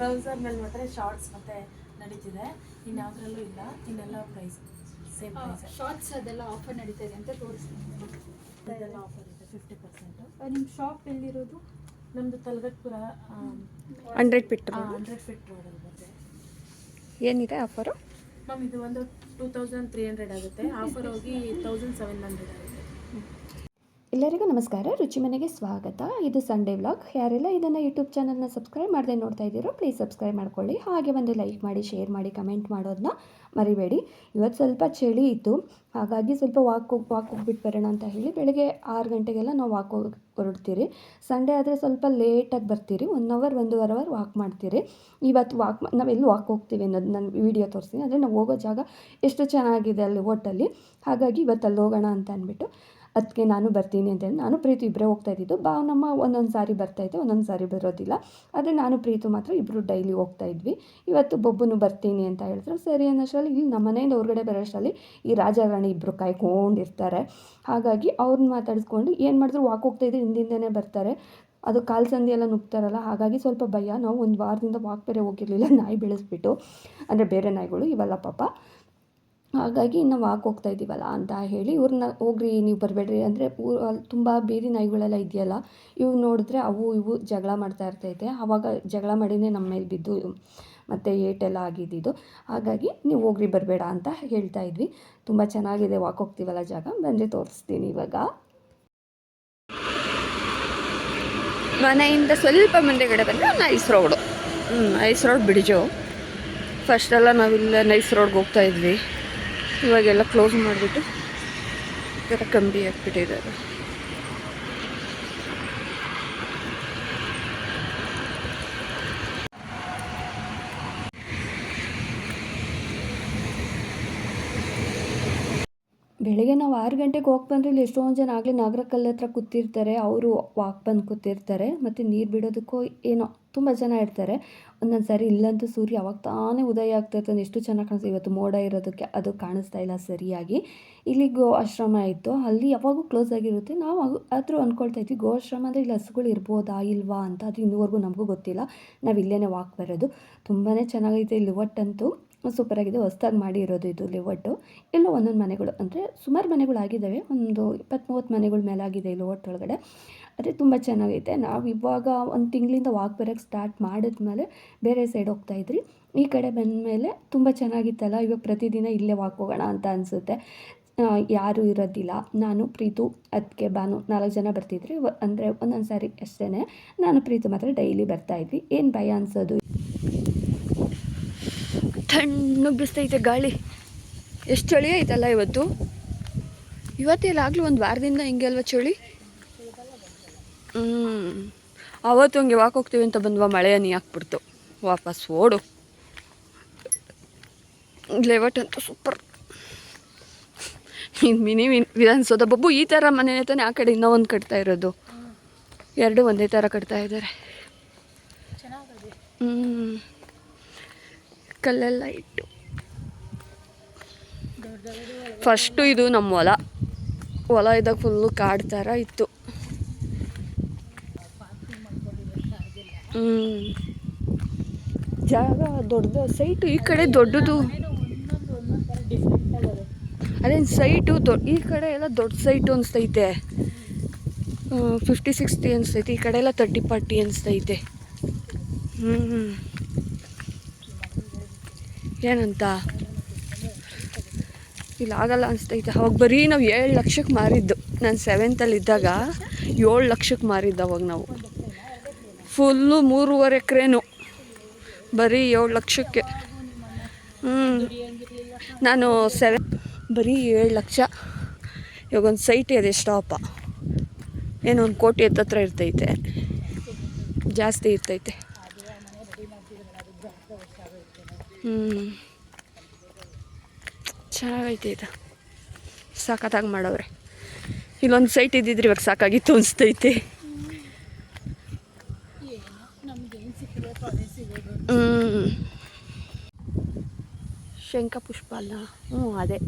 Trouser ಮೇಲೆ ಮಾತ್ರ shorts ಮತ್ತೆ ನಡೀತಿದೆ, ಇನ್ಯಾವುದ್ರಲ್ಲೂ ಇಲ್ಲ, ಇನ್ನೆಲ್ಲ ಪ್ರೈಸ್ ಸೇಮ್ ಪ್ರೈಸ್. ಶಾರ್ಟ್ಸ್ ಅದೆಲ್ಲ ಆಫರ್ ನಡೀತಾ ಇದೆ ಅಂತ ತೋರಿಸ್ತೀನಿ. ಇದೆಲ್ಲ ಆಫರ್ ಇದೆ 50%. ನಿಮ್ಮ ಶಾಪ್ ಎಲ್ಲಿರೋದು? ನಮ್ಮದು ತಲಗಟ್ಪುರ 100 ಫೀಟ್ 100 ಫೀಟ್ ರೋಡಲ್ಲಿ ಬರುತ್ತೆ. ಏನಿದೆ ಆಫರು ಮ್ಯಾಮ್? ಇದು ಒಂದು 2300 ಆಗುತ್ತೆ, ಆಫರ್ ಹೋಗಿ 1700 ಆಗುತ್ತೆ. ಎಲ್ಲರಿಗೂ ನಮಸ್ಕಾರ, ರುಚಿ ಮನೆಗೆ ಸ್ವಾಗತ. ಇದು ಸಂಡೇ ವ್ಲಾಗ್. ಯಾರೆಲ್ಲ ಇದನ್ನು ಯೂಟ್ಯೂಬ್ ಚಾನಲ್ನ ಸಬ್ಸ್ಕ್ರೈಬ್ ಮಾಡದೆ ನೋಡ್ತಾ ಇದ್ದೀರೋ ಪ್ಲೀಸ್ ಸಬ್ಸ್ಕ್ರೈಬ್ ಮಾಡ್ಕೊಳ್ಳಿ. ಹಾಗೆ ಒಂದು ಲೈಕ್ ಮಾಡಿ, ಶೇರ್ ಮಾಡಿ, ಕಮೆಂಟ್ ಮಾಡೋದನ್ನ ಮರಿಬೇಡಿ. ಇವತ್ತು ಸ್ವಲ್ಪ ಚಳಿ ಇತ್ತು, ಹಾಗಾಗಿ ಸ್ವಲ್ಪ ವಾಕ್ ಹೋಗ್ಬಿಟ್ಟು ಬರೋಣ ಅಂತ ಹೇಳಿ ಬೆಳಗ್ಗೆ 6 ಗಂಟೆಗೆಲ್ಲ ನಾವು ವಾಕ್ ಹೊರಡ್ತೀರಿ. ಸಂಡೇ ಆದರೆ ಸ್ವಲ್ಪ ಲೇಟಾಗಿ ಬರ್ತೀರಿ, 1 ಅವರ್ 1.5 ಅವರ್ ವಾಕ್ ಮಾಡ್ತೀರಿ. ಇವತ್ತು ನಾವೆಲ್ಲಿ ವಾಕ್ ಹೋಗ್ತೀವಿ ಅನ್ನೋದು ನಾನು ವಿಡಿಯೋ ತೋರಿಸ್ತೀನಿ. ಅಂದರೆ ನಾವು ಹೋಗೋ ಜಾಗ ಎಷ್ಟು ಚೆನ್ನಾಗಿದೆ ಅಲ್ಲಿ ಹೋಟಲ್ಲಿ, ಹಾಗಾಗಿ ಇವತ್ತು ಅಲ್ಲಿ ಹೋಗೋಣ ಅಂತ ಅಂದ್ಬಿಟ್ಟು ಅದಕ್ಕೆ ನಾನು ಬರ್ತೀನಿ ಅಂತೇಳಿ ನಾನು ಪ್ರೀತು ಇಬ್ಬರೇ ಹೋಗ್ತಾ ಇದ್ದಿದ್ದು. ನಮ್ಮ ಒಂದೊಂದು ಸಾರಿ ಬರ್ತಾಯಿದ್ದೆ, ಒಂದೊಂದು ಸಾರಿ ಬರೋದಿಲ್ಲ. ಆದರೆ ನಾನು ಪ್ರೀತು ಮಾತ್ರ ಇಬ್ಬರು ಡೈಲಿ ಹೋಗ್ತಾ ಇದ್ವಿ. ಇವತ್ತು ಬೊಬ್ಬನು ಬರ್ತೀನಿ ಅಂತ ಹೇಳಿದ್ರು. ಸರಿ ಅನ್ನೋಷ್ಟರಲ್ಲಿ ಇಲ್ಲಿ ನಮ್ಮ ಮನೆಯಿಂದ ಹೊರಗಡೆ ಬರೋಷ್ಟರಲ್ಲಿ ಈ ರಾಜಾರಾಣಿ ಇಬ್ಬರು ಕಾಯ್ಕೊಂಡಿರ್ತಾರೆ. ಹಾಗಾಗಿ ಅವ್ರನ್ನ ಮಾತಾಡಿಸ್ಕೊಂಡು ಏನು ಮಾಡಿದ್ರು ವಾಕ್ ಹೋಗ್ತಾಯಿದ್ರು, ಹಿಂದಿಂದನೇ ಬರ್ತಾರೆ. ಅದು ಕಾಲು ಸಂದಿ ಎಲ್ಲ ನುಗ್ತಾರಲ್ಲ, ಹಾಗಾಗಿ ಸ್ವಲ್ಪ ಭಯ. ನಾವು 1 ವಾರದಿಂದ ವಾಕ್ ಬೇರೆ ಹೋಗಿರಲಿಲ್ಲ, ನಾಯಿ ಬೆಳೆಸ್ಬಿಟ್ಟು, ಅಂದರೆ ಬೇರೆ ನಾಯಿಗಳು ಇವೆಲ್ಲ ಪಾಪ. ಹಾಗಾಗಿ ಇನ್ನು ವಾಕ್ ಹೋಗ್ತಾ ಇದ್ದೀವಲ್ಲ ಅಂತ ಹೇಳಿ ಇವ್ರನ್ನ ಹೋಗ್ರಿ ನೀವು ಬರಬೇಡ್ರಿ ಅಂದರೆ ಅಲ್ಲಿ ತುಂಬ ಬೀದಿ ನಾಯಿಗಳೆಲ್ಲ ಇದೆಯಲ್ಲ, ಇವು ನೋಡಿದ್ರೆ ಅವು ಇವು ಜಗಳ ಮಾಡ್ತಾ ಇರ್ತೈತೆ. ಆವಾಗ ಜಗಳ ಮಾಡಿನೇ ನಮ್ಮ ಮೇಲೆ ಬಿದ್ದು ಮತ್ತು ಏಟೆಲ್ಲ ಆಗಿದ್ದು. ಹಾಗಾಗಿ ನೀವು ಹೋಗ್ರಿ ಬರಬೇಡ ಅಂತ ಹೇಳ್ತಾ ಇದ್ವಿ. ತುಂಬ ಚೆನ್ನಾಗಿದೆ ವಾಕ್ ಹೋಗ್ತೀವಲ್ಲ ಜಾಗ, ಬಂದರೆ ತೋರಿಸ್ತೀನಿ. ಇವಾಗ ಮನೆಯಿಂದ ಸ್ವಲ್ಪ ಮುಂದೆಗಡೆ ಬಂದರೆ ನೈಸ್ ರೋಡು. ನೈಸ್ ರೋಡ್ ಬಿಡಿಜು. ಫಸ್ಟೆಲ್ಲ ನಾವಿಲ್ಲ ನೈಸ್ ರೋಡ್ಗೆ ಹೋಗ್ತಾ ಇದ್ವಿ, ಇವಾಗೆಲ್ಲ ಕ್ಲೋಸ್ ಮಾಡಿಬಿಟ್ಟು ಈ ಥರ ಕಂಬಿ ಹಾಕ್ಬಿಟ್ಟಿದ್ದಾರೆ. ಬೆಳಿಗ್ಗೆ ನಾವು 6 ಗಂಟೆಗೆ ಹೋಗಿ ಬಂದರೆ ಇಲ್ಲಿ ಎಷ್ಟೊಂದು ಜನ ಆಗಲೇ ನಾಗರಕಲ್ಲು ಹತ್ರ ಕೂತಿರ್ತಾರೆ. ಅವರು ವಾಕ್ ಬಂದು ಕೂತಿರ್ತಾರೆ. ಮತ್ತು ನೀರು ಬಿಡೋದಕ್ಕೂ ಏನೋ ತುಂಬ ಜನ ಇರ್ತಾರೆ. ಒಂದೊಂದು ಸಾರಿ ಇಲ್ಲಂತೂ ಸೂರ್ಯ ಅವಾಗ ತಾನೇ ಉದಯ ಆಗ್ತಾಯಿರ್ತಾನೆ, ಎಷ್ಟು ಚೆನ್ನಾಗಿ ಕಾಣಿಸ್ತಾ. ಇವತ್ತು ಮೋಡ ಇರೋದಕ್ಕೆ ಅದು ಕಾಣಿಸ್ತಾ ಇಲ್ಲ ಸರಿಯಾಗಿ. ಇಲ್ಲಿ ಗೋ ಆಶ್ರಮ ಇತ್ತು, ಅಲ್ಲಿ ಯಾವಾಗೂ ಕ್ಲೋಸ್ ಆಗಿರುತ್ತೆ. ನಾವು ಆದರೂ ಅಂದ್ಕೊಳ್ತಾ ಇದ್ವಿ ಗೋ ಆಶ್ರಮ ಅಂದರೆ ಇಲ್ಲಿ ಹಸುಗಳು ಇರ್ಬೋದಾ ಇಲ್ವಾ ಅಂತ. ಅದು ಇನ್ನೂವರೆಗೂ ನಮಗೂ ಗೊತ್ತಿಲ್ಲ. ನಾವು ಇಲ್ಲೇ ವಾಕ್ ಬರೋದು. ತುಂಬಾ ಚೆನ್ನಾಗೈತೆ ಇಲ್ಲಿ. ಒಟ್ಟಂತೂ ಸೂಪರಾಗಿದೆ, ಹೊಸ್ದಾಗಿ ಮಾಡಿರೋದು ಇದು ಲಿವಟ್ಟು. ಎಲ್ಲ ಒಂದೊಂದು ಮನೆಗಳು, ಅಂದರೆ ಸುಮಾರು ಮನೆಗಳಾಗಿದ್ದಾವೆ, ಒಂದು 20-30 ಮನೆಗಳ ಮೇಲೆ ಆಗಿದೆ ಇಲ್ಲಿ ಒಟ್ಟೊಳಗಡೆ. ಆದರೆ ತುಂಬ ಚೆನ್ನಾಗೈತೆ. ನಾವು ಇವಾಗ 1 ತಿಂಗಳಿಂದ ವಾಕ್ ಬರೋಕ್ಕೆ ಸ್ಟಾರ್ಟ್ ಮಾಡಿದ್ಮೇಲೆ ಬೇರೆ ಸೈಡ್ ಹೋಗ್ತಾಯಿದ್ರಿ. ಈ ಕಡೆ ಬಂದಮೇಲೆ ತುಂಬ ಚೆನ್ನಾಗಿತ್ತಲ್ಲ, ಇವಾಗ ಪ್ರತಿದಿನ ಇಲ್ಲೇ ವಾಕ್ ಹೋಗೋಣ ಅಂತ ಅನಿಸುತ್ತೆ. ಯಾರೂ ಇರೋದಿಲ್ಲ, ನಾನು ಪ್ರೀತು ಅದಕ್ಕೆ ಬಾನು 4 ಜನ ಬರ್ತಿದ್ರಿ. ಅಂದರೆ ಒಂದೊಂದು ಸಾರಿ ಅಷ್ಟೇ ನಾನು ಪ್ರೀತು ಮಾತ್ರ ಡೈಲಿ ಬರ್ತಾಯಿದ್ವಿ. ಏನು ಭಯ ಅನಿಸೋದು. ತಣ್ಣಗೆ ಬಿಸ್ತೈತೆ ಗಾಳಿ. ಎಷ್ಟು ಚಳಿ ಐತಲ್ಲ ಇವತ್ತು. ಇವತ್ತೆಲ್ಲಾಗಲೂ 1 ವಾರದಿಂದ ಹಿಂಗೆ ಅಲ್ವಾ ಚಳಿ. ಅವತ್ತು ಹಂಗೆ ವಾಕ್ ಹೋಗ್ತೀವಿ ಅಂತ ಬಂದ್ವಾ, ಮಳೆ ಹನಿ ಹಾಕ್ಬಿಡ್ತು. ವಾಪಸ್ ಓಡು. ಲೇಔಟ್ ಅಂತೂ ಸೂಪರ್. ಮಿನಿ ವಿಧಾನಸೌಧ ಬಬ್ಬು ಈ ಥರ ಮನೆ ತಾನೆ, ಆ ಕಡೆ ಇನ್ನೂ ಒಂದು ಕಟ್ತಾ ಇರೋದು. 2 ಒಂದೇ ಥರ ಕಟ್ತಾ ಇದ್ದಾರೆ. ಕಲ್ಲೆಲ್ಲ ಇಟ್ಟು. ಫಸ್ಟು ಇದು ನಮ್ಮ ಹೊಲ ಇದ್ದಾಗ ಫುಲ್ಲು ಕಾಡು ಥರ ಇತ್ತು. ಜಾಗ ದೊಡ್ಡದು, ಸೈಟು ಈ ಕಡೆ ದೊಡ್ಡದು. ಅದೇನು ಸೈಟು ಈ ಕಡೆ ಎಲ್ಲ ದೊಡ್ಡ ಸೈಟು ಅನಿಸ್ತೈತೆ. 50-60 ಅನಿಸ್ತೈತೆ. ಈ ಕಡೆ ಎಲ್ಲ 30-40 ಅನಿಸ್ತೈತೆ. ಏನಂತ ಇಲ್ಲಿ ಆಗಲ್ಲ ಅನಿಸ್ತೈತೆ. ಅವಾಗ ಬರೀ ನಾವು 7 ಲಕ್ಷಕ್ಕೆ ಮಾರಿದ್ದು. ನಾನು 7th ಇದ್ದಾಗ 7 ಲಕ್ಷಕ್ಕೆ ಮಾರಿದ್ದು ಅವಾಗ ನಾವು. ಫುಲ್ಲು 3.5 ಎಕರೆನು ಬರೀ 7 ಲಕ್ಷಕ್ಕೆ. ನಾನು ಬರೀ 7 ಲಕ್ಷ. ಇವಾಗ ಒಂದು ಸೈಟ್ ಇದೆ ಸ್ಟಾಪ, ಏನೋ 1 ಕೋಟಿ ಹತ್ತತ್ರ ಇರ್ತೈತೆ, ಜಾಸ್ತಿ ಇರ್ತೈತೆ. ಚೆನ್ನಾಗೈತೆ ಇದು, ಸಾಕತ್ತಾಗಿ ಮಾಡವ್ರೆ. ಇಲ್ಲೊಂದು ಸೈಟ್ ಇದ್ದಿದ್ರೆ ಇವಾಗ ಸಾಕಾಗಿತ್ತು ಅನಿಸ್ತೈತೆ. ಶಂಖ ಪುಷ್ಪ ಅಲ್ಲ, ಅದೇ.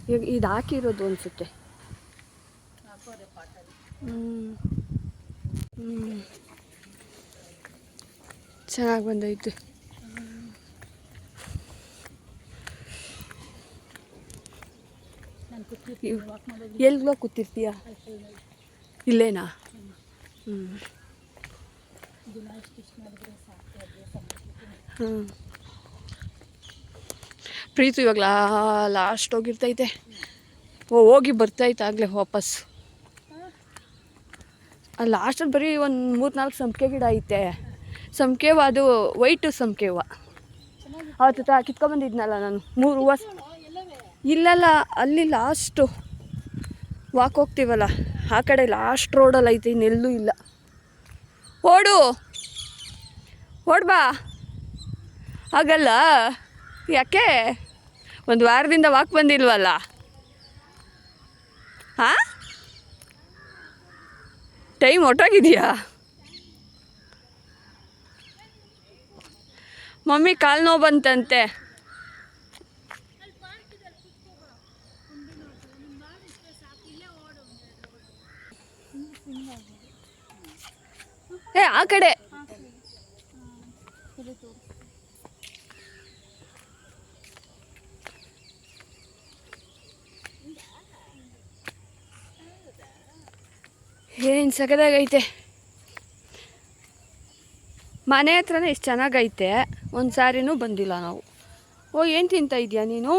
ಇವಾಗ ಇದು ಹಾಕಿರೋದು ಅನಿಸುತ್ತೆ. ಚೆನ್ನಾಗಿ ಬಂದೈತೆ. ನಾನು ಕೂತಿರ್ತೀನಿ, ವಾಕ್ ಮಾಡೋದು ಎಲ್ಗೋ ಕೂತಿರ್ತೀಯ? ಇಲ್ಲೇನಾ? ದಿನ ಇಷ್ಟು ಮಾಡಿದ್ರೆ ಸಾಕು ಅಭ್ಯಾಸ ಮಾಡ್ತೀನಿ. ಹ್ಞೂ. ಪ್ರೀತು ಇವಾಗ ಲಾಸ್ಟ್ ಹೋಗಿರ್ತೈತೆ. ಹೋಗಿ ಬರ್ತೈತೆ ಆಗಲೇ ವಾಪಸ್. ಅಲ್ಲಿ ಲಾಸ್ಟಲ್ಲಿ ಬರೀ ಒಂದು 3-4 ಸಂಪಿಗೆ ಗಿಡ ಐತೆ. ಸಂಪಿಗೆವ, ಅದು ವೈಟು ಸಂಪಿಗೆವ. ಅವತ್ತು ಕಿತ್ಕೊಂಡ್ಬಂದಿದ್ನಲ್ಲ ನಾನು 3 ಹೂವು. ಇಲ್ಲಲ್ಲ, ಅಲ್ಲಿ ಲಾಸ್ಟು ವಾಕ್ ಹೋಗ್ತೀವಲ್ಲ ಆ ಕಡೆ ಲಾಸ್ಟ್ ರೋಡಲ್ಲಿ ಐತೆ, ಇನ್ನೆಲ್ಲೂ ಇಲ್ಲ. ಓಡ್ಬಾ. ಆಗಲ್ಲ. ಯಾಕೆ? ಒಂದು ವಾರದಿಂದ ವಾಕ್ ಬಂದಿಲ್ವಲ್ಲ? ಹಾಂ, ಟೈಮ್ ಹೊಟ್ಟೋಗಿದೆಯಾ? ಮಮ್ಮಿ ಕಾಲು ನೋವು ಬಂತಂತೆ. ಆ ಕಡೆ ಏನು ಸಖತ್ತಾಗೈತೆ. ಮನೆ ಹತ್ರನೇ ಎಷ್ಟು ಚೆನ್ನಾಗೈತೆ. ಒಂದು ಸಾರಿನೂ ಬಂದಿಲ್ಲ ನಾವು. ಏನು ತಿಂತಾ ಇದೆಯಾ ನೀನು?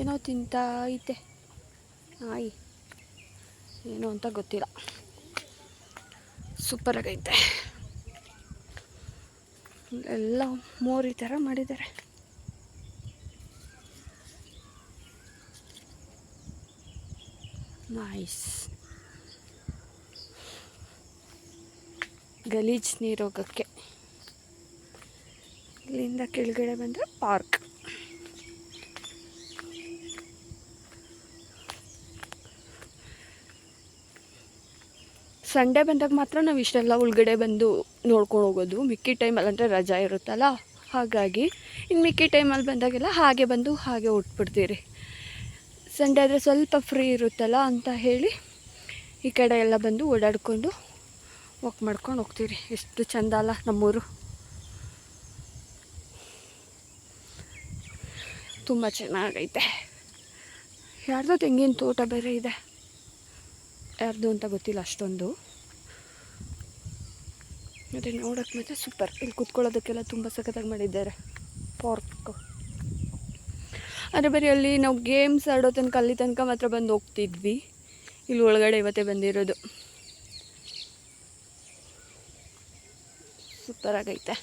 ಏನೋ ತಿಂತಾ ಐತೆ ನಾಯಿ, ಏನೋ ಅಂತ ಗೊತ್ತಿಲ್ಲ. ಸೂಪರಾಗೈತೆ. ಎಲ್ಲ ಮೋರಿ ಥರ ಮಾಡಿದ್ದಾರೆ. ನೈಸ್. ಗಲೀಜು ನೀರು ಹೋಗೋಕ್ಕೆ. ಇಲ್ಲಿಂದ ಕೆಳಗಡೆ ಬಂದರೆ ಪಾರ್ಕ್. ಸಂಡೇ ಬಂದಾಗ ಮಾತ್ರ ನಾವು ಇಷ್ಟೆಲ್ಲ ಒಳಗಡೆ ಬಂದು ನೋಡ್ಕೊಂಡು ಹೋಗೋದು. ಮಿಕ್ಕಿ ಟೈಮಲ್ಲಂದರೆ ರಜಾ ಇರುತ್ತಲ್ಲ, ಹಾಗಾಗಿ ಇನ್ನು ಮಿಕ್ಕಿ ಟೈಮಲ್ಲಿ ಬಂದಾಗೆಲ್ಲ ಹಾಗೆ ಬಂದು ಹಾಗೆ ಹೊಟ್ಬಿಡ್ತೀರಿ. ಸಂಡೇ ಆದರೆ ಸ್ವಲ್ಪ ಫ್ರೀ ಇರುತ್ತಲ್ಲ ಅಂತ ಹೇಳಿ ಈ ಕಡೆ ಎಲ್ಲ ಬಂದು ಓಡಾಡಿಕೊಂಡು ವಾಕ್ ಮಾಡ್ಕೊಂಡು ಹೋಗ್ತೀರಿ. ಎಷ್ಟು ಚೆಂದ ಅಲ್ಲ ನಮ್ಮೂರು. ತುಂಬ ಚೆನ್ನಾಗೈತೆ. ಯಾರ್ದೋ ತೆಂಗಿನ ತೋಟ ಬೇರೆ ಇದೆ, ಯಾರ್ದು ಅಂತ ಗೊತ್ತಿಲ್ಲ ಅಷ್ಟೊಂದು. ಮತ್ತು ನೋಡೋಕ್ಕೆ ಮತ್ತೆ ಸೂಪರ್. ಇಲ್ಲಿ ಕೂತ್ಕೊಳ್ಳೋದಕ್ಕೆಲ್ಲ ತುಂಬ ಸಖತ್ತಾಗಿ ಮಾಡಿದ್ದಾರೆ ಪಾರ್ಕ್. ಆದರೆ ಬರೀ ಅಲ್ಲಿ ನಾವು ಗೇಮ್ಸ್ ಆಡೋ ತನಕ ಅಲ್ಲಿ ತನಕ ಮಾತ್ರ ಬಂದು ಹೋಗ್ತಿದ್ವಿ. ಇಲ್ಲಿ ಒಳಗಡೆ ಇವತ್ತೇ ಬಂದಿರೋದು. ಸೂಪರಾಗೈತೆ.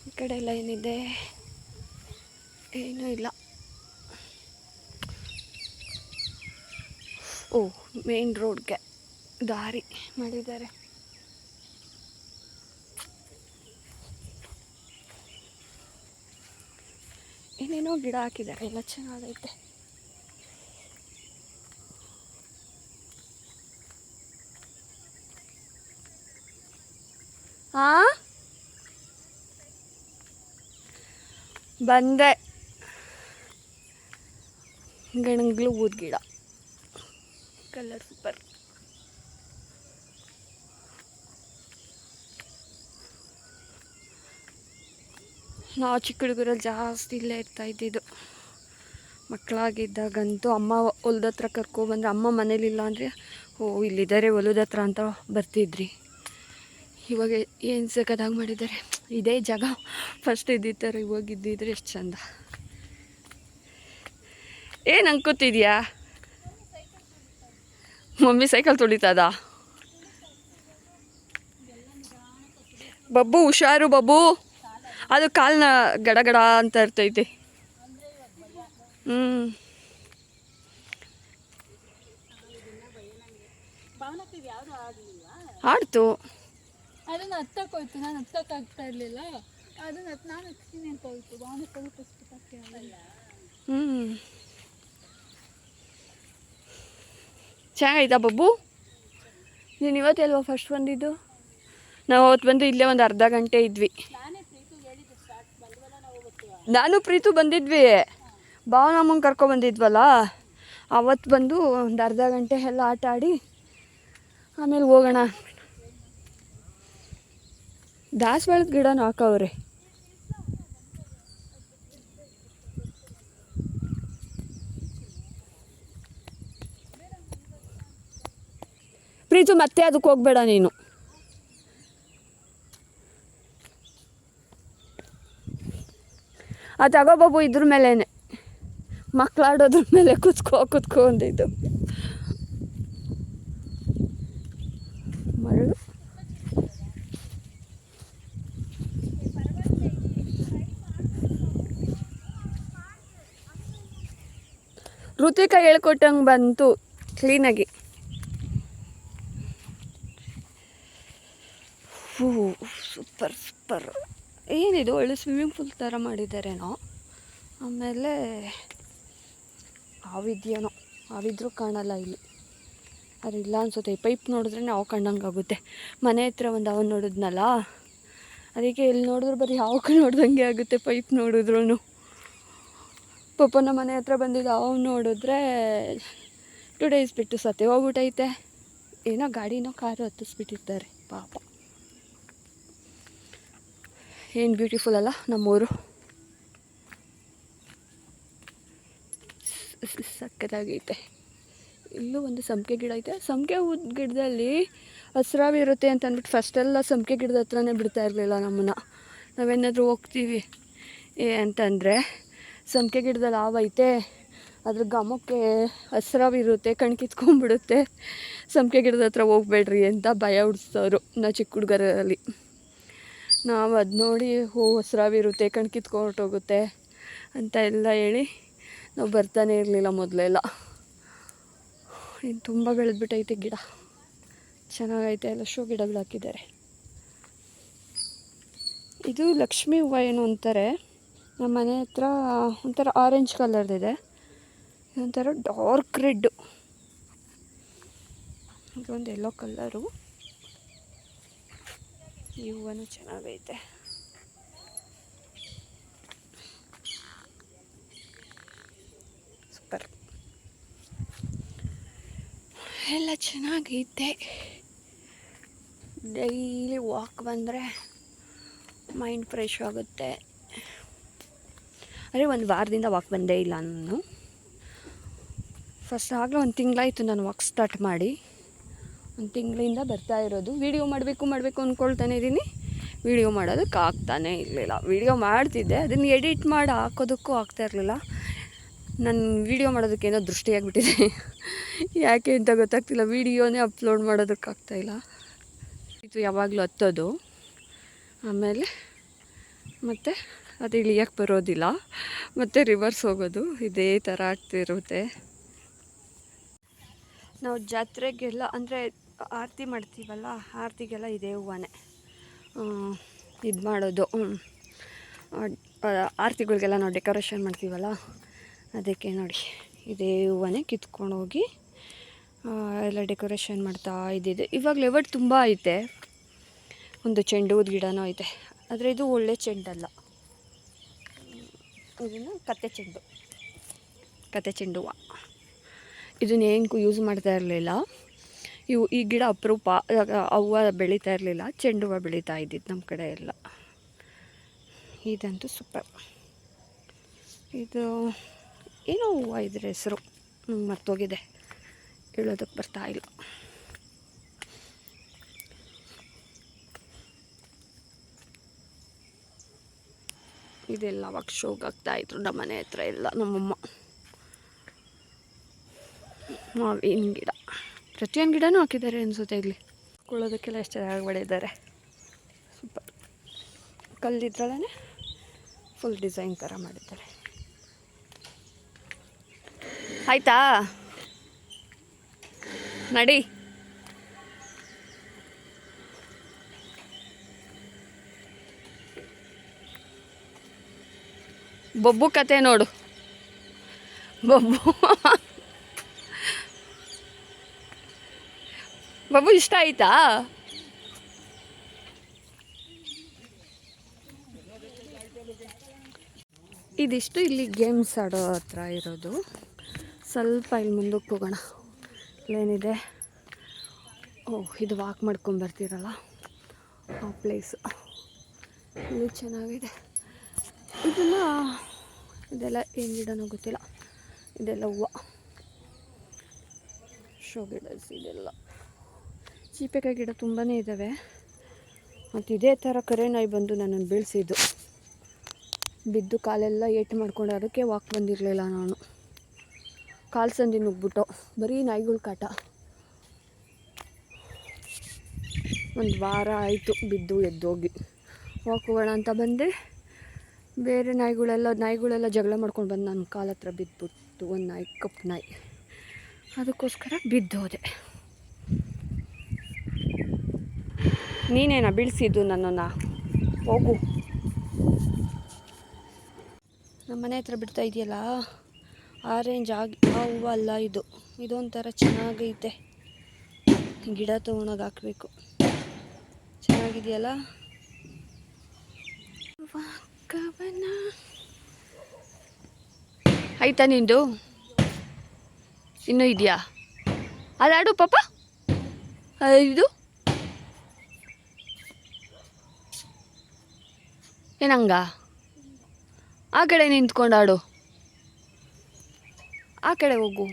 ಈ ಕಡೆ ಎಲ್ಲ ಏನಿದೆ? ಏನೂ ಇಲ್ಲ. ಮೇನ್ ರೋಡ್ಗೆ ದಾರಿ ಮಾಡಿದ್ದಾರೆ. ಏನೇನೋ ಗಿಡ ಹಾಕಿದ್ದಾರೆ, ಎಲ್ಲ ಚೆನ್ನಾಗೈತೆ. ಬಂದೆ. ಗಣಗ್ಲು ಊದ್ ಗಿಡ, ಕಲರ್ ಸೂಪರ್. ನಾವು ಚಿಕ್ಕ ಹುಡುಗರಲ್ಲಿ ಜಾಸ್ತಿ ಇಲ್ಲೇ ಇರ್ತಾಯಿದ್ದಿದ್ದು. ಮಕ್ಕಳಾಗಿದ್ದಾಗಂತೂ ಅಮ್ಮ ಹೊಲ್ದ ಹತ್ರ ಕರ್ಕೊಬಂದ್ರೆ, ಅಮ್ಮ ಮನೇಲಿಲ್ಲ ಅಂದರೆ ಇಲ್ಲಿದ್ದಾರೆ ಹೊಲದ ಹತ್ರ ಅಂತ ಬರ್ತಿದ್ರಿ. ಇವಾಗ ಏನು ಸಖತ್ತಾಗಿ ಮಾಡಿದ್ದಾರೆ. ಇದೇ ಜಾಗ ಫಸ್ಟ್ ಇದ್ದಿತ್ತಾರೆ, ಇವಾಗ ಇದ್ದಿದ್ರೆ ಎಷ್ಟು ಚಂದ. ಏನು ಅನ್ಕೋತಿದ್ಯಾ? ಮಮ್ಮಿ ಸೈಕಲ್ ತುಳಿತದ? ಬಬ್ಬು ಹುಷಾರು ಬಬ್ಬು, ಅದು ಕಾಲನ್ನ ಗಡಗಡ ಅಂತ ಇರ್ತೈತೆ. ಆಡ್ತು. ಅದನ್ನು ಹತ್ತಕ್ಕೋಯ್ತು, ನಾನು ಹತ್ತಕ್ಕಾಗ್ತಾ ಇರಲಿಲ್ಲ. ಅದನ್ನು ನಾನು ಹತ್ತೀನಿ ಅಂತ ಹೋಯ್ತು. ಭಾವನಕ್ಕೆ ಪುಸ್ತಕಕ್ಕೆ ಆಗಲ್ಲ. ಚೆನ್ನಾಗೈತಾ ಬಬ್ಬು? ನೀನು ಇವತ್ತಲ್ವ ಫಸ್ಟ್ ಬಂದಿದ್ದು? ನಾವು ಅವತ್ತು ಬಂದು ಇಲ್ಲೇ ಒಂದು ಅರ್ಧ ಗಂಟೆ ಇದ್ವಿ. ನಾನೇ ಪ್ರೀತಿಗೆ ನಾನು ಪ್ರೀತು ಬಂದಿದ್ವಿ, ಭಾವನಮ್ಮಂಗೆ ಕರ್ಕೊಬಂದಿದ್ವಲ್ಲ, ಅವತ್ತು ಬಂದು ಒಂದು ಅರ್ಧ ಗಂಟೆ ಎಲ್ಲ ಆಟ ಆಡಿ ಆಮೇಲೆ ಹೋಗೋಣ. ದಾಸವಾಳದ ಗಿಡನೂ ಹಾಕವ್ರೆ. ಪ್ರೀತು ಮತ್ತೆ ಅದಕ್ಕೆ ಹೋಗ್ಬೇಡ ನೀನು. ಆ ತಗೋಬಾಬು ಇದ್ರ ಮೇಲೇ ಮಕ್ಕಳಾಡೋದ್ರ ಮೇಲೆ ಕುತ್ಕೊ ಅಂದಿದ್ದು. ಮರಳು ಋತಿಕಾ ಹೇಳ್ಕೊಟ್ಟಂಗೆ ಬಂತು ಕ್ಲೀನಾಗಿ. ಹೂ ಸೂಪರ್. ಏನಿದು ಒಳ್ಳೆ ಸ್ವಿಮ್ಮಿಂಗ್ ಪೂಲ್ ಥರ ಮಾಡಿದ್ದಾರೇನೋ. ಆಮೇಲೆ ಹಾವಿದ್ಯೇನೋ, ಹಾವಿದ್ರೂ ಕಾಣಲ್ಲ ಇಲ್ಲಿ. ಅದು ಇಲ್ಲ ಅನ್ಸುತ್ತೆ. ಈ ಪೈಪ್ ನೋಡಿದ್ರೆ ನಾವು ಕಂಡಂಗೆ ಆಗುತ್ತೆ. ಮನೆ ಹತ್ರ ಒಂದು ಹಾವು ನೋಡಿದ್ನಲ್ಲ, ಅದಕ್ಕೆ ಎಲ್ಲಿ ನೋಡಿದ್ರು ಬರೀ ಹಾವು ನೋಡ್ದಂಗೆ ಆಗುತ್ತೆ ಪೈಪ್ ನೋಡಿದ್ರು. ಪಪ್ಪನ ಮನೆ ಹತ್ರ ಬಂದಿದ್ದು ಹಾವು ನೋಡಿದ್ರೆ 2 days ಬಿಟ್ಟು ಸತ್ತೆ ಹೋಗ್ಬಿಟ್ಟೈತೆ. ಏನೋ ಗಾಡಿನೋ ಕಾರು ಹತ್ತಿಸ್ಬಿಟ್ಟಿರ್ತಾರೆ ಪಾಪ. ಏನು ಬ್ಯೂಟಿಫುಲ್ ಅಲ್ಲ ನಮ್ಮೂರು, ಸಕ್ಕತ್ತಾಗೈತೆ. ಇಲ್ಲೂ ಒಂದು ಸಂಪಿಗೆ ಗಿಡ ಐತೆ. ಸಂಪಿಗೆ ಗಿಡದಲ್ಲಿ ಹಸ್ರಾವಿ ಇರುತ್ತೆ ಅಂತ ಅಂದ್ಬಿಟ್ಟು ಫಸ್ಟೆಲ್ಲ ಸಂಪಿಗೆ ಗಿಡದ ಹತ್ರನೇ ಬಿಡ್ತಾ ಇರಲಿಲ್ಲ ನಮ್ಮನ್ನು. ನಾವೇನಾದರೂ ಹೋಗ್ತೀವಿ ಅಂತಂದರೆ ಸಂಪಿಗೆ ಗಿಡದಲ್ಲಿ ಹಾವೈತೆ, ಅದ್ರ ಘಮಕ್ಕೆ ಹಸ್ರಾವಿ ಇರುತ್ತೆ, ಕಣ್ಕಿತ್ಕೊಂಡ್ಬಿಡುತ್ತೆ, ಸಂಪಿಗೆ ಗಿಡದ ಹತ್ರ ಹೋಗ್ಬೇಡ್ರಿ ಅಂತ ಭಯ ಹುಡ್ಸೋರು ನಾವು ಚಿಕ್ಕ ಹುಡುಗರಲ್ಲಿ. ನಾವು ಅದು ನೋಡಿ ಹಸ್ರಾವಿ ಇರುತ್ತೆ, ಕಣ್ಕಿತ್ಕೊಂಡೋಗುತ್ತೆ ಅಂತ ಎಲ್ಲ ಹೇಳಿ ನಾವು ಬರ್ತಾನೆ ಇರಲಿಲ್ಲ ಮೊದಲೆಲ್ಲ. ಇನ್ನು ತುಂಬ ಬೆಳೆದ್ಬಿಟ್ಟೈತೆ ಗಿಡ, ಚೆನ್ನಾಗೈತೆ. ಎಲ್ಲ ಶೋ ಗಿಡಗಳು ಹಾಕಿದ್ದಾರೆ. ಇದು ಲಕ್ಷ್ಮೀ ಹೂವು ಏನು ಅಂತಾರೆ. ನಮ್ಮ ಮನೆ ಹತ್ರ ಒಂಥರ ಆರೆಂಜ್ ಕಲರ್ದಿದೆ, ಇದೊಂಥರ ಡಾರ್ಕ್ ರೆಡ್ಡು, ಇದೊಂದು ಯೆಲ್ಲೋ ಕಲರು. ಈ ಹೂವನು ಚೆನ್ನಾಗೈತೆ. ಸೂಪರ್, ಎಲ್ಲ ಚೆನ್ನಾಗೈತೆ. ಡೈಲಿ ವಾಕ್ ಬಂದರೆ ಮೈಂಡ್ ಫ್ರೆಶ್ ಆಗುತ್ತೆ. ಅದೇ ಒಂದು ವಾರದಿಂದ ವಾಕ್ ಬಂದೇ ಇಲ್ಲ ನಾನು. ಫಸ್ಟ್ ಆಗಲೇ 1 ತಿಂಗಳಾಯಿತು ನಾನು ವಾಕ್ ಸ್ಟಾರ್ಟ್ ಮಾಡಿ. 1 ತಿಂಗಳಿಂದ ಬರ್ತಾ ಇರೋದು. ವೀಡಿಯೋ ಮಾಡಬೇಕು ಅಂದ್ಕೊಳ್ತಾನೆ ಇದ್ದೀನಿ, ವೀಡಿಯೋ ಮಾಡೋದಕ್ಕೆ ಆಗ್ತಾನೇ ಇರಲಿಲ್ಲ. ವೀಡಿಯೋ ಮಾಡ್ತಿದ್ದೆ, ಅದನ್ನು ಎಡಿಟ್ ಮಾಡಿ ಹಾಕೋದಕ್ಕೂ ಆಗ್ತಾಯಿರಲಿಲ್ಲ. ನಾನು ವೀಡಿಯೋ ಮಾಡೋದಕ್ಕೇನೋ ದೃಷ್ಟಿಯಾಗಿಬಿಟ್ಟಿದೆ, ಯಾಕೆ ಅಂತ ಗೊತ್ತಾಗ್ತಿಲ್ಲ. ವೀಡಿಯೋನೇ ಅಪ್ಲೋಡ್ ಮಾಡೋದಕ್ಕಾಗ್ತಾಯಿಲ್ಲ. ಇದು ಯಾವಾಗಲೂ ಹತ್ತೋದು, ಆಮೇಲೆ ಮತ್ತು ಅದು ಇಳಿಯೋಕ್ಕೆ ಬರೋದಿಲ್ಲ, ಮತ್ತು ರಿವರ್ಸ್ ಹೋಗೋದು, ಇದೇ ಥರ ಆಗ್ತಿರುತ್ತೆ. ನಾವು ಜಾತ್ರೆಗೆಲ್ಲ ಅಂದರೆ ಆರತಿ ಮಾಡ್ತೀವಲ್ಲ, ಆರತಿಗೆಲ್ಲ ಇದೇ ಹೂವನೇ ಇದು ಮಾಡೋದು. ಆರತಿಗಳಿಗೆಲ್ಲ ನಾವು ಡೆಕೋರೇಷನ್ ಮಾಡ್ತೀವಲ್ಲ, ಅದಕ್ಕೆ ನೋಡಿ ಇದೇ ಹೂವನೇ ಕಿತ್ಕೊಂಡೋಗಿ ಎಲ್ಲ ಡೆಕೋರೇಷನ್ ಮಾಡ್ತಾ ಇದ್ದಿದ್ದು. ಇವಾಗ ಲೆವಟ್ ತುಂಬ ಐತೆ. ಒಂದು ಚೆಂಡು ಹೂದ ಗಿಡನೂ ಐತೆ, ಆದರೆ ಇದು ಒಳ್ಳೆ ಚೆಂಡಲ್ಲ, ಇದನ್ನು ಕತ್ತೆ ಚೆಂಡು ಹೂವು. ಇದನ್ನೇನಕ್ಕೂ ಯೂಸ್ ಮಾಡ್ತಾ ಇರಲಿಲ್ಲ. ಈ ಗಿಡ ಅಪರೂಪ, ಹೂವು ಬೆಳೀತಾ ಇರಲಿಲ್ಲ, ಚೆಂಡು ಹೂವು ಬೆಳೀತಾ ಇದ್ದಿದ್ದು ನಮ್ಮ ಕಡೆ ಎಲ್ಲ. ಇದಂತೂ ಸೂಪರ್. ಇದು ಏನೋ ಹೂವು ಇದ್ರ ಹೆಸರು ಮರ್ತೋಗಿದೆ, ಹೇಳೋದಕ್ಕೆ ಬರ್ತಾ ಇಲ್ಲ. ಇದೆಲ್ಲ ಅವಾಗ ಶೋಗ್ ಆಗ್ತಾಯಿದ್ರು ನಮ್ಮ ಮನೆ ಹತ್ರ ಎಲ್ಲ ನಮ್ಮಮ್ಮ. ಮಾವಿನ ಗಿಡ, ಪ್ರತಿಯೊಂದು ಗಿಡನೂ ಹಾಕಿದ್ದಾರೆ ಅನಿಸುತ್ತೆ ಇಲ್ಲಿ. ಕುಕೊಳ್ಳೋದಕ್ಕೆಲ್ಲ ಎಷ್ಟು ಚೆನ್ನಾಗಿ ಬೆಳೆದಿದ್ದಾರೆ. ಸೂಪರ್. ಕಲ್ಲಿದ್ರಲ್ಲೇ ಫುಲ್ ಡಿಸೈನ್ ಥರ ಮಾಡಿದ್ದಾರೆ. ಆಯಿತಾ ನಡಿ. ಬೊಬ್ಬು ಕತೆ ನೋಡು, ಬಬ್ಬು ಇಷ್ಟ ಆಯ್ತಾ? ಇದಿಷ್ಟು ಇಲ್ಲಿ ಗೇಮ್ಸ್ ಆಡೋ ಹತ್ರ ಇರೋದು. ಸ್ವಲ್ಪ ಇಲ್ಲಿ ಮುಂದಕ್ಕೆ ಹೋಗೋಣ. ಇಲ್ಲೇನಿದೆ, ಓಹ್ ಇದು ವಾಕ್ ಮಾಡ್ಕೊಂಬರ್ತೀರಲ್ಲ ಆ ಪ್ಲೇಸು. ಇಲ್ಲಿ ಚೆನ್ನಾಗಿದೆ. ಇದೆಲ್ಲ ಏನು ಗಿಡನೋ ಗೊತ್ತಿಲ್ಲ. ಇದೆಲ್ಲ ಹೂವು, ಶೋ ಗಿಡಸ್ ಇದೆಲ್ಲ. ಚೀಪೆಕಾಯಿ ಗಿಡ ತುಂಬಾ ಇದ್ದಾವೆ. ಮತ್ತು ಇದೇ ಥರ ಕರೆ ನಾಯಿ ಬಂದು ನನ್ನನ್ನು ಬೀಳಿಸಿದ್ದು. ಬಿದ್ದು ಕಾಲೆಲ್ಲ ಏಟು ಮಾಡ್ಕೊಂಡು ಅದಕ್ಕೆ ವಾಕ್ ಬಂದಿರಲಿಲ್ಲ ನಾನು. ಕಾಲು ಸಂದಿ ನುಗ್ಬಿಟ್ಟು ಬರೀ ನಾಯಿಗಳ ಕಾಟ. ಒಂದು ವಾರ ಆಯಿತು ಬಿದ್ದು ಎದ್ದೋಗಿ. ವಾಕ್ ಹೋಗೋಣ ಅಂತ ಬಂದೆ, ಬೇರೆ ನಾಯಿಗಳೆಲ್ಲ ಜಗಳ ಮಾಡ್ಕೊಂಡು ಬಂದು ನನ್ನ ಕಾಲ ಹತ್ರ ಬಿದ್ದುಬಿಟ್ಟು. ಒಂದು ನಾಯಿ, ಕಪ್ಪು ನಾಯಿ, ಅದಕ್ಕೋಸ್ಕರ ಬಿದ್ದೋದೆ. ನೀನೇನಾ ಬೀಳಿಸಿದ್ದು ನನ್ನನ್ನು? ಹೋಗು. ನಮ್ಮ ಮನೆ ಹತ್ರ ಬಿಡ್ತಾ ಇದೆಯಲ್ಲ, ಆರೆಂಜ್ ಆ ಹೂವು ಅಲ್ಲ ಇದು. ಇದೊಂಥರ ಚೆನ್ನಾಗೈತೆ. ಗಿಡ ತೊಗೊಂಡೋಗಿ ಹಾಕಬೇಕು. ಚೆನ್ನಾಗಿದೆಯಲ್ಲ. ಆಯ್ತಾ ನಿಂದು? ಇನ್ನೂ ಇದೆಯಾ? ಅದಾಡು ಪಾಪ. ಇದು ಏನಂಗ ಆ ಕಡೆ ನಿಂತ್ಕೊಂಡಾಡು. ಆ ಕಡೆ ಹೋಗು.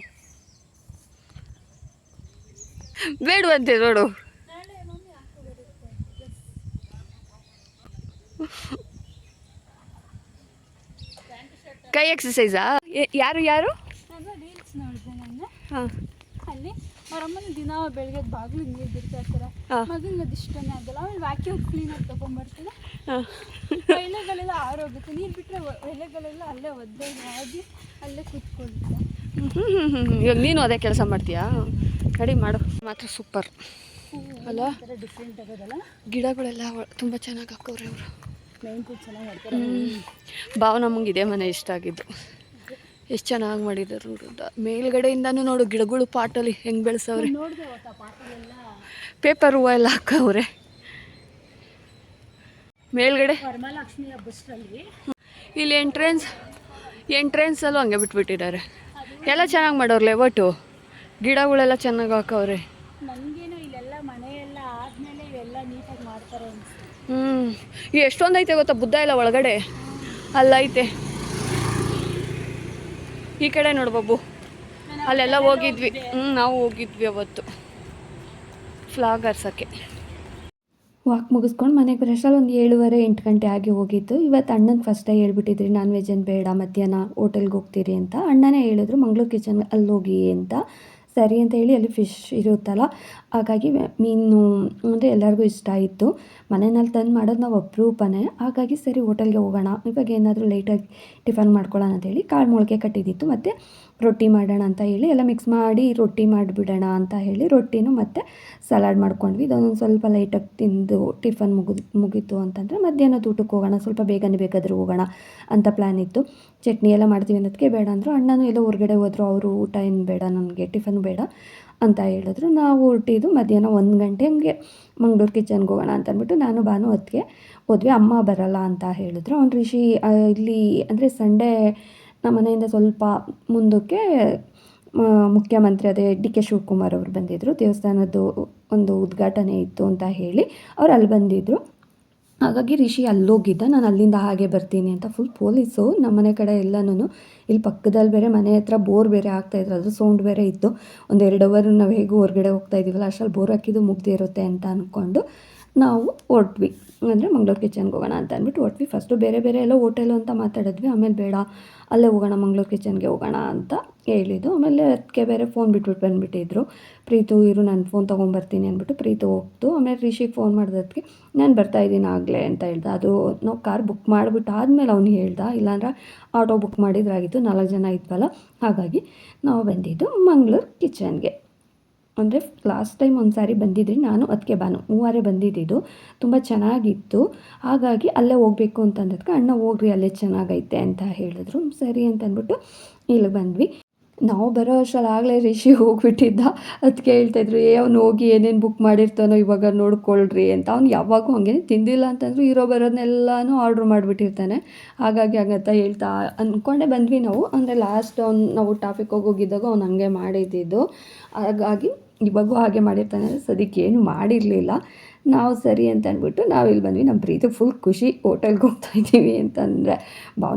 ಬೇಡುವಂತೆ ನೋಡು. ಕೈ ಎಕ್ಸಸೈಸಾ? ಯಾರು ನಾನು ರೀಲ್ಸ್ ನೋಡಿದೆ ನಾನು. ಹಾಂ. ಅಲ್ಲಿ ಅವರಮ್ಮನ ದಿನ ಬೆಳಗ್ಗೆ ಬಾಗಿಲು ನೀರು ಬಿಡ್ತಾ ಇರ್ತಾರೆ. ಮಗನಿಗೆ ಅದು ಇಷ್ಟನೇ ಆಗಲ್ಲ. ಆಮೇಲೆ ವ್ಯಾಕ್ಯೂಮ್ ಕ್ಲೀನಾಗಿ ತೊಗೊಂಬರ್ತೀನಿ. ಎಲೆಗಳೆಲ್ಲ ಆರೋಗುತ್ತೆ. ನೀರು ಬಿಟ್ಟರೆ ಎಲೆಗಳೆಲ್ಲ ಅಲ್ಲೇ ಒದ್ದೆ ಆಗಿ ಅಲ್ಲೇ ಕೂತ್ಕೊಳ್ತಾರೆ. ಇವಾಗ ನೀನು ಅದೇ ಕೆಲಸ ಮಾಡ್ತೀಯಾ? ರೆಡಿ ಮಾಡು. ಮಾತ್ರ ಸೂಪರ್ ಅಲ್ಲ? ಡಿಫ್ರೆಂಟ್ ಆಗೋದಲ್ಲ. ಗಿಡಗಳೆಲ್ಲ ತುಂಬ ಚೆನ್ನಾಗಿ ಹಾಕೋರೆ ಅವರು. ಮೇಂಟೈನ್ ಚೆನ್ನಾಗಿ ಮಾಡ್ತಾರೆ. ಭಾವ ನಮಗೆ ಇದೇ ಮನೆ ಇಷ್ಟ ಆಗಿದ್ದು. ಎಷ್ಟು ಚೆನ್ನಾಗಿ ಮಾಡಿದ್ದಾರೆ ನೋಡು. ಮೇಲ್ಗಡೆಯಿಂದನೂ ನೋಡು ಗಿಡಗಳು ಪಾಟಲ್ಲಿ ಹೆಂಗೆ ಬೆಳೆಸವ್ರೆ. ನೋಡಿದೆ ಪಾಟಲೆಲ್ಲ ಪೇಪರ್ ಹೂವು ಎಲ್ಲ ಹಾಕವ್ರೆ ಮೇಲ್ಗಡೆ. ವರಮಹಾಲಕ್ಷ್ಮಿ ಹಬ್ಬದಲ್ಲಿ ಇಲ್ಲಿ ಎಂಟ್ರೆನ್ಸಲ್ಲೂ ಹಂಗೆ ಬಿಟ್ಬಿಟ್ಟಿದ್ದಾರೆ. ಎಲ್ಲ ಚೆನ್ನಾಗಿ ಮಾಡೋರ್ಲೆ ಒಟ್ಟು ಗಿಡಗಳೆಲ್ಲ ಚೆನ್ನಾಗಿ ಹಾಕವ್ರೆ. ನನಗೇನು ಇಲ್ಲೆಲ್ಲ ಮನೆಯೆಲ್ಲ ಆದಮೇಲೆ ಇವೆಲ್ಲ ನೀಟಾಗಿ ಮಾಡ್ತಾರೆ ಅನಿಸ್ತು. ಎಷ್ಟೊಂದು ಐತೆ ಗೊತ್ತಾ ಬುದ್ಧ ಎಲ್ಲ ಒಳಗಡೆ ಅಲ್ಲೈತೆ. ಈ ಕಡೆ ನೋಡು ಬಾಬು, ಅಲ್ಲೆಲ್ಲ ಹೋಗಿದ್ವಿ. ನಾವು ಹೋಗಿದ್ವಿ ಅವತ್ತು ಫ್ಲಾಗ್ ಹಾರ್ಸೋಕ್ಕೆ. ವಾಕ್ ಮುಗಿಸ್ಕೊಂಡು ಮನೆಗೆ ಬರೋಷ್ಟರಲ್ಲಿ ಒಂದು 7:30-8 ಗಂಟೆ ಆಗಿ ಹೋಗಿತ್ತು. ಇವತ್ತು ಅಣ್ಣನ ಫಸ್ಟೇ ಹೇಳ್ಬಿಟ್ಟಿದ್ರಿ ನಾನ್ ವೆಜ್ ಏನು ಬೇಡ, ಮಧ್ಯಾಹ್ನ ಹೋಟೆಲ್ಗೆ ಹೋಗ್ತೀರಿ ಅಂತ. ಅಣ್ಣನೇ ಹೇಳಿದ್ರು ಮಂಗಳೂರು ಕಿಚನ್ ಅಲ್ಲಿ ಹೋಗಿ ಅಂತ. ಸರಿ ಅಂತ ಹೇಳಿ ಅಲ್ಲಿ ಫಿಶ್ ಇರುತ್ತಲ್ಲ, ಹಾಗಾಗಿ ಮೀನು ಅಂದರೆ ಎಲ್ಲರಿಗೂ ಇಷ್ಟ ಆಯಿತು. ಮನೆಯಲ್ಲಿ ತಂದು ಮಾಡೋದು ನಾವು ಅಪರೂಪನೇ. ಹಾಗಾಗಿ ಸರಿ ಹೋಟೆಲ್ಗೆ ಹೋಗೋಣ, ಇವಾಗ ಏನಾದರೂ ಲೈಟಾಗಿ ಟಿಫನ್ ಮಾಡ್ಕೊಳ್ಳೋಣ ಅಂತೇಳಿ ಕಾಳು ಮೊಳಕೆ ಕಟ್ಟಿದ್ದಿತ್ತು ಮತ್ತು ರೊಟ್ಟಿ ಮಾಡೋಣ ಅಂತ ಹೇಳಿ ಎಲ್ಲ ಮಿಕ್ಸ್ ಮಾಡಿ ರೊಟ್ಟಿ ಮಾಡಿಬಿಡೋಣ ಅಂತ ಹೇಳಿ ರೊಟ್ಟಿನೂ ಮತ್ತು ಸಲಾಡ್ ಮಾಡ್ಕೊಂಡ್ವಿ. ಇದೊಂದು ಸ್ವಲ್ಪ ಲೈಟಾಗಿ ತಿಂದು ಟಿಫನ್ ಮುಗೀತು ಅಂತಂದರೆ ಮಧ್ಯಾಹ್ನದ ಊಟಕ್ಕೆ ಹೋಗೋಣ, ಸ್ವಲ್ಪ ಬೇಗನೆ ಬೇಕಾದರೂ ಹೋಗೋಣ ಅಂತ ಪ್ಲ್ಯಾನ್ ಇತ್ತು. ಚಟ್ನಿ ಎಲ್ಲ ಮಾಡ್ತೀವಿ ಅನ್ನೋದಕ್ಕೆ ಬೇಡ ಅಂದರು. ಅಣ್ಣನೂ ಎಲ್ಲೋ ಹೊರಗಡೆ ಹೋದರು. ಅವರು ಊಟ ಏನು ಬೇಡ, ನನಗೆ ಟಿಫನ್ ಬೇಡ ಅಂತ ಹೇಳಿದ್ರು. ನಾವು ಹೊರಟಿದ್ದು ಮಧ್ಯಾಹ್ನ 1 ಗಂಟೆ ಹಂಗೆ ಮಂಗಳೂರು ಕಿಚನ್ಗೆ ಹೋಗೋಣ ಅಂತ ಅಂದ್ಬಿಟ್ಟು ನಾನು ಭಾನು ಹೊತ್ತಿಗೆ ಹೋದ್ವಿ. ಅಮ್ಮ ಬರಲ್ಲ ಅಂತ ಹೇಳಿದ್ರು. ಅವ್ನು ರಿಷಿ ಇಲ್ಲಿ ಅಂದರೆ ಸಂಡೇ ನಮ್ಮ ಮನೆಯಿಂದ ಸ್ವಲ್ಪ ಮುಂದಕ್ಕೆ ಮುಖ್ಯಮಂತ್ರಿ ಅದೇ ಡಿ.ಕೆ. ಶಿವಕುಮಾರ್ ಅವರು ಬಂದಿದ್ದರು. ದೇವಸ್ಥಾನದ್ದು ಒಂದು ಉದ್ಘಾಟನೆ ಇತ್ತು ಅಂತ ಹೇಳಿ ಅವ್ರು ಅಲ್ಲಿ ಬಂದಿದ್ದರು. ಹಾಗಾಗಿ ರಿಷಿ ಅಲ್ಲೋಗಿದ್ದ. ನಾನು ಅಲ್ಲಿಂದ ಹಾಗೆ ಬರ್ತೀನಿ ಅಂತ. ಫುಲ್ ಪೊಲೀಸು ನಮ್ಮ ಮನೆ ಕಡೆ ಎಲ್ಲನೂ. ಇಲ್ಲಿ ಪಕ್ಕದಲ್ಲಿ ಬೇರೆ ಮನೆ ಹತ್ರ ಬೋರ್ ಬೇರೆ ಆಗ್ತಾಯಿದ್ರು, ಅದು ಸೌಂಡ್ ಬೇರೆ ಇತ್ತು. 1-2 ಅವರ್ ನಾವು ಹೇಗೂ ಹೊರಗಡೆ ಹೋಗ್ತಾ ಇದ್ದೀವಲ್ಲ, ಅಷ್ಟರಲ್ಲಿ ಬೋರ್ ಹಾಕಿದ್ದು ಮುಗ್ದೇ ಇರುತ್ತೆ ಅಂತ ಅಂದ್ಕೊಂಡು ನಾವು ಹೊರಟ್ವಿ. ಅಂದರೆ ಮಂಗಳೂರು ಕಿಚನ್ಗೆ ಹೋಗೋಣ ಅಂತ ಅಂದ್ಬಿಟ್ಟು ಹೊರಟ್ವಿ. ಫಸ್ಟು ಬೇರೆ ಎಲ್ಲ ಹೋಟೆಲು ಅಂತ ಮಾತಾಡಿದ್ವಿ. ಆಮೇಲೆ ಬೇಡ ಅಲ್ಲೇ ಹೋಗೋಣ, ಮಂಗಳೂರು ಕಿಚನ್ಗೆ ಹೋಗೋಣ ಅಂತ ಹೇಳಿದ್ದು. ಆಮೇಲೆ ಅದಕ್ಕೆ ಬೇರೆ ಫೋನ್ ಬಿಟ್ಬಿಟ್ಟು ಬಂದುಬಿಟ್ಟಿದ್ರು. ಪ್ರೀತು ಇರು ನಾನು ಫೋನ್ ತೊಗೊಂಬರ್ತೀನಿ ಅಂದ್ಬಿಟ್ಟು ಪ್ರೀತು ಹೋಗ್ತು. ಆಮೇಲೆ ರಿಷಿಗೆ ಫೋನ್ ಮಾಡಿದಕ್ಕೆ ನಾನು ಬರ್ತಾಯಿದ್ದೀನಿ ಆಗಲೇ ಅಂತ ಹೇಳ್ದೆ. ಅದು ನಾವು ಕಾರ್ ಬುಕ್ ಮಾಡಿಬಿಟ್ಟು ಆದಮೇಲೆ ಅವ್ನಿಗೆ ಹೇಳ್ದೆ, ಇಲ್ಲಾಂದ್ರೆ ಆಟೋ ಬುಕ್ ಮಾಡಿದ್ರಾಗಿತ್ತು. 4 ಜನ ಇದ್ವಲ್ಲ, ಹಾಗಾಗಿ ನಾವು ಬಂದಿದ್ದು ಮಂಗಳೂರು ಕಿಚನ್ಗೆ. ಅಂದರೆ ಲಾಸ್ಟ್ ಟೈಮ್ ಒಂದು ಸಾರಿ ಬಂದಿದ್ರಿ ನಾನು, ಅದಕ್ಕೆ ಭಾನು 3 ಬಂದಿದ್ದು. ತುಂಬ ಚೆನ್ನಾಗಿತ್ತು. ಹಾಗಾಗಿ ಅಲ್ಲೇ ಹೋಗಬೇಕು ಅಂತಂದಕ್ಕೆ ಅಣ್ಣ ಹೋಗ್ರಿ ಅಲ್ಲೇ ಚೆನ್ನಾಗೈತೆ ಅಂತ ಹೇಳಿದ್ರು. ಸರಿ ಅಂತ ಅಂದ್ಬಿಟ್ಟು ಇಲ್ಲಿಗೆ ಬಂದ್ವಿ. ನಾವು ಬರೋ ಅಷ್ಟರಲ್ಲಾಗಲೇ ರಿಷಿ ಹೋಗಿಬಿಟ್ಟಿದ್ದ. ಅದಕ್ಕೆ ಹೇಳ್ತಾಯಿದ್ರು ಅವ್ನು ಹೋಗಿ ಏನೇನು ಬುಕ್ ಮಾಡಿರ್ತಾನೋ ಇವಾಗ ನೋಡ್ಕೊಳ್ರಿ ಅಂತ. ಅವ್ನು ಯಾವಾಗೂ ಹಂಗೆ ತಿಂದಿಲ್ಲ ಅಂತಂದರೂ ಇರೋ ಬರೋದನ್ನೆಲ್ಲನೂ ಆರ್ಡ್ರ್ ಮಾಡಿಬಿಟ್ಟಿರ್ತಾನೆ. ಹಾಗಾಗಿ ಹಾಗಂತ ಹೇಳ್ತಾ ಅಂದ್ಕೊಂಡೇ ಬಂದ್ವಿ ನಾವು. ಅಂದರೆ ಲಾಸ್ಟ್ ನಾವು ಟಾಪಿಕ್ ಹೋಗಿದ್ದಾಗ ಅವ್ನು ಹಂಗೆ ಮಾಡಿದ್ದಿದ್ದು. ಹಾಗಾಗಿ ಇವಾಗೂ ಹಾಗೆ ಮಾಡಿರ್ತಾನೆ. ಸದ್ಯಕ್ಕೆ ಏನು ಮಾಡಿರಲಿಲ್ಲ. ನಾವು ಸರಿ ಅಂತ ಅಂದ್ಬಿಟ್ಟು ನಾವಿಲ್ಲಿ ಬಂದ್ವಿ. ನಮ್ಮ ಪ್ರೀತು ಫುಲ್ ಖುಷಿ ಹೋಟೆಲ್ಗೆ ಹೋಗ್ತಾಯಿದ್ದೀವಿ ಅಂತಂದರೆ.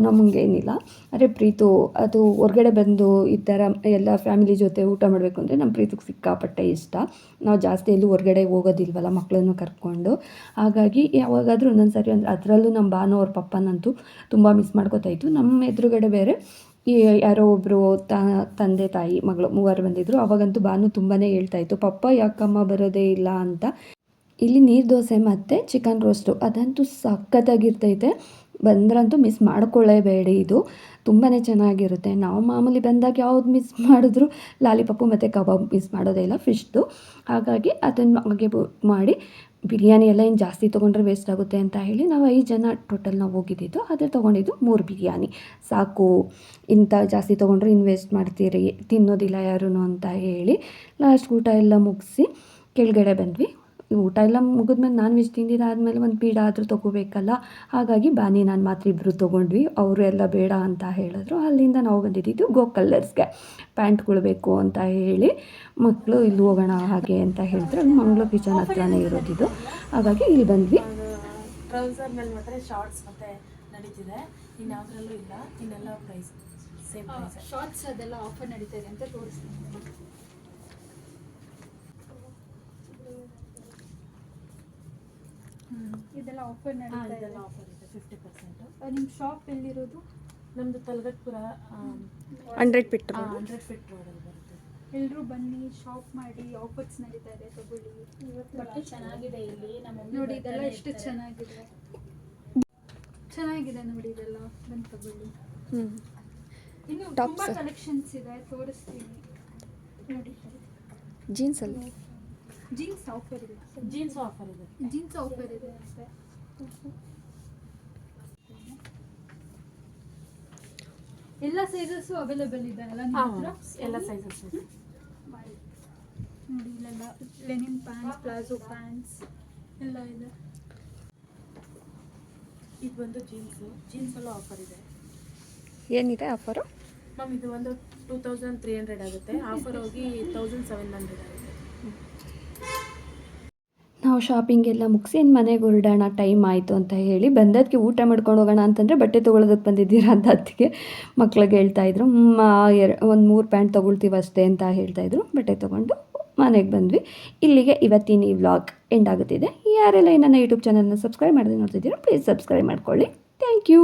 ನಮಗೇನಿಲ್ಲ. ಆದರೆ ಪ್ರೀತು ಅದು ಹೊರ್ಗಡೆ ಬಂದು ಈ ಥರ ಎಲ್ಲ ಫ್ಯಾಮಿಲಿ ಜೊತೆ ಊಟ ಮಾಡಬೇಕು ಅಂದರೆ ನಮ್ಮ ಪ್ರೀತಿಗೆ ಸಿಕ್ಕಾಪಟ್ಟೆ ಇಷ್ಟ. ನಾವು ಜಾಸ್ತಿ ಎಲ್ಲೂ ಹೊರ್ಗಡೆ ಹೋಗೋದಿಲ್ವಲ್ಲ ಮಕ್ಕಳನ್ನು ಕರ್ಕೊಂಡು. ಹಾಗಾಗಿ ಯಾವಾಗಾದರೂ ಒಂದೊಂದು ಸರಿ ಅಂದರೆ ಅದರಲ್ಲೂ ನಮ್ಮ ಭಾನು ಅವ್ರ ಪಪ್ಪನಂತೂ ತುಂಬ ಮಿಸ್ ಮಾಡ್ಕೋತಾಯಿತ್ತು. ನಮ್ಮ ಎದುರುಗಡೆ ಬೇರೆ ಈ ಯಾರೋ ಒಬ್ಬರು ತಂದೆ ತಾಯಿ ಮಗಳು ಮೂವರು ಬಂದಿದ್ದರು. ಅವಾಗಂತೂ ಭಾನು ತುಂಬಾ ಹೇಳ್ತಾಯಿತ್ತು, ಪಪ್ಪ ಯಾಕಮ್ಮ ಬರೋದೇ ಇಲ್ಲ ಅಂತ. ಇಲ್ಲಿ ನೀರು ದೋಸೆ ಮತ್ತು ಚಿಕನ್ ರೋಸ್ಟು ಅದಂತೂ ಸಖತ್ತಾಗಿರ್ತೈತೆ. ಬಂದ್ರಂತೂ ಮಿಸ್ ಮಾಡ್ಕೊಳ್ಳೇಬೇಡಿ. ಇದು ತುಂಬಾ ಚೆನ್ನಾಗಿರುತ್ತೆ. ನಾವು ಮಾಮೂಲಿ ಬಂದಾಗ ಯಾವ್ದು ಮಿಸ್ ಮಾಡಿದ್ರು ಲಾಲಿಪಾಪು ಮತ್ತು ಕಬಾಬ್ ಮಿಸ್ ಮಾಡೋದೇ ಇಲ್ಲ, ಫಿಶ್ದು. ಹಾಗಾಗಿ ಅದನ್ನು ಹಾಗೆ ಬುಕ್ ಮಾಡಿ ಬಿರಿಯಾನಿ ಎಲ್ಲ ಏನು ಜಾಸ್ತಿ ತೊಗೊಂಡ್ರೆ ವೇಸ್ಟ್ ಆಗುತ್ತೆ ಅಂತ ಹೇಳಿ ನಾವು 5 ಜನ ಟೋಟಲ್ ನಾವು ಹೋಗಿದ್ದಿದ್ದು. ಅದೇ ತೊಗೊಂಡಿದ್ದು 3 ಬಿರಿಯಾನಿ ಸಾಕು. ಇಂಥ ಜಾಸ್ತಿ ತೊಗೊಂಡ್ರೆ ಇನ್ವೆಸ್ಟ್ ಮಾಡ್ತೀರಿ, ತಿನ್ನೋದಿಲ್ಲ ಯಾರೂ ಅಂತ ಹೇಳಿ ಲಾಸ್ಟ್ ಊಟ ಎಲ್ಲ ಮುಗಿಸಿ ಕೆಳಗಡೆ ಬಂದ್ವಿ. ಊಟ ಎಲ್ಲ ಮುಗಿದ್ಮೇಲೆ ನಾನ್ ವೆಜ್ ತಿಂದಿದ್ದಾದಮೇಲೆ ಒಂದು ಬೀಡ ಆದರೂ ತೊಗೋಬೇಕಲ್ಲ. ಹಾಗಾಗಿ ಬಾನಿ ನಾನು ಮಾತ್ರ ಇಬ್ಬರು ತೊಗೊಂಡ್ವಿ. ಅವರು ಎಲ್ಲ ಬೇಡ ಅಂತ ಹೇಳಿದ್ರು. ಅಲ್ಲಿಂದ ನಾವು ಬಂದಿದ್ದು ಗೋ ಕಲರ್ಸ್ಗೆ ಪ್ಯಾಂಟ್ಗಳು ಬೇಕು ಅಂತ ಹೇಳಿ ಮಕ್ಕಳು ಇಲ್ಲಿ ಹೋಗೋಣ ಹಾಗೆ ಅಂತ ಹೇಳಿದ್ರು. ಅಲ್ಲಿ ಮಂಗ್ಳೂರು ಕಿಚನ್ ಹತ್ರನೇ ಇರೋದಿದ್ದು. ಹಾಗಾಗಿ ಇಲ್ಲಿ ಬಂದ್ವಿ. ಟ್ರೌಸರ್ ಮೇಲೆ ಮಾತ್ರ ಶಾರ್ಟ್ಸ್ ಮತ್ತು ನಡೀತಿದೆ. ಇನ್ಯಾವುದ್ರಲ್ಲೂ ಇಲ್ಲ. ಇನ್ನೆಲ್ಲ ಪ್ರೈಸ್ ಸೇಮ್ ಪ್ರೈಸ್. ಶಾರ್ಟ್ಸ್ ಅದೆಲ್ಲ ಆಫರ್ ನಡೀತಾ ಇದೆ ಅಂತ ತೋರಿಸ್ತೀನಿ. ಇದೆಲ್ಲ ಆಫರ್ ನಡೀತಾ ಇದೆ. ಇದೆಲ್ಲ ಆಫರ್ ಇದೆ 50%. ನಿಮ್ಮ ಶಾಪ್ ಎಲ್ಲಿರೋದು? ನಮ್ಮದು ತಲಗಟ್ಪುರ 100 ಫೀಟ್ 100 ಫೀಟ್ ರೋಡಲ್ಲಿ ಬರುತ್ತೆ. ಎಲ್ಲರೂ ಬನ್ನಿ, ಶಾಪ್ ಮಾಡಿ, ಆಫರ್ಸ್ ನಡೀತಾ ಇದೆ, ತಗೊಳ್ಳಿ. ಬಟ್ಟೆ ಚೆನ್ನಾಗಿದೆ ಇಲ್ಲಿ. ನಮ್ಮ ನೋಡಿ ಇದೆಲ್ಲ ಎಷ್ಟು ಚೆನ್ನಾಗಿದೆ. ಚೆನ್ನಾಗಿದೆ ನೋಡಿ ಇದೆಲ್ಲ, ಬಂದು ತಗೊಳ್ಳಿ. ಇನ್ನು ತುಂಬ ಕಲೆಕ್ಷನ್ಸ್ ಇದೆ, ತೋರಿಸ್ತೀನಿ ನೋಡಿ. ಜೀನ್ಸಲ್ಲಿ ಜೀನ್ಸ್ ಆಫರ್ ಇದೆ. ಜೀನ್ಸ್ ಆಫರ್ ಇದೆ. ಜೀನ್ಸ್ ಆಫರ್ ಇದೆ ಅಷ್ಟೇ. ಎಲ್ಲ ಸೈಜಸ್ಸು ಅವೈಲೇಬಲ್ ಇದೆ ಅಲ್ಲ ನಿಮ್ಮ ಹತ್ರ? ಎಲ್ಲ ಸೈಜಸ್ ಇದೆ. ನೋಡಿ ಇಲ್ಲೆಲ್ಲ ಲೆನಿನ್ ಪ್ಯಾಂಟ್ಸ್, ಪ್ಲಾಜೋ ಪ್ಯಾಂಟ್ಸ್ ಎಲ್ಲ ಇದೆ. ಇದು ಬಂದು ಜೀನ್ಸಲ್ಲೂ ಆಫರ್ ಇದೆ. ಏನಿದೆ ಆಫರು? ಮ್ಯಾಮ್ ಇದು ಒಂದು 2300 ಆಗುತ್ತೆ. ಆಫರ್ ಹೋಗಿ 1700 ಆಗುತ್ತೆ. ನಾವು ಶಾಪಿಂಗ್ ಎಲ್ಲ ಮುಗಿಸಿ ಇನ್ನು ಮನೆಗೆ ಹೊರಡೋಣ, ಟೈಮ್ ಆಯಿತು ಅಂತ ಹೇಳಿ ಬಂದದಕ್ಕೆ ಊಟ ಮಾಡ್ಕೊಂಡು ಹೋಗೋಣ ಅಂತಂದರೆ ಬಟ್ಟೆ ತೊಗೊಳೋದಕ್ಕೆ ಬಂದಿದ್ದೀರಾ ಅಂತ ಅದಕ್ಕೆ ಮಕ್ಳಿಗೆ ಹೇಳ್ತಾಯಿದ್ರು. ಒಂದು 3 ಪ್ಯಾಂಟ್ ತೊಗೊಳ್ತೀವಿ ಅಷ್ಟೇ ಅಂತ ಹೇಳ್ತಾಯಿದ್ರು. ಬಟ್ಟೆ ತೊಗೊಂಡು ಮನೆಗೆ ಬಂದ್ವಿ. ಇಲ್ಲಿಗೆ ಇವತ್ತಿನ ಈ ವ್ಲಾಗ್ ಎಂಡ್ ಆಗುತ್ತಿದೆ. ಯಾರೆಲ್ಲ ನನ್ನ ಯೂಟ್ಯೂಬ್ ಚಾನಲ್ನ ಸಬ್ಸ್ಕ್ರೈಬ್ ಮಾಡದೆ ನೋಡ್ತಿದ್ದೀರಾ ಪ್ಲೀಸ್ ಸಬ್ಸ್ಕ್ರೈಬ್ ಮಾಡ್ಕೊಳ್ಳಿ. Thank you.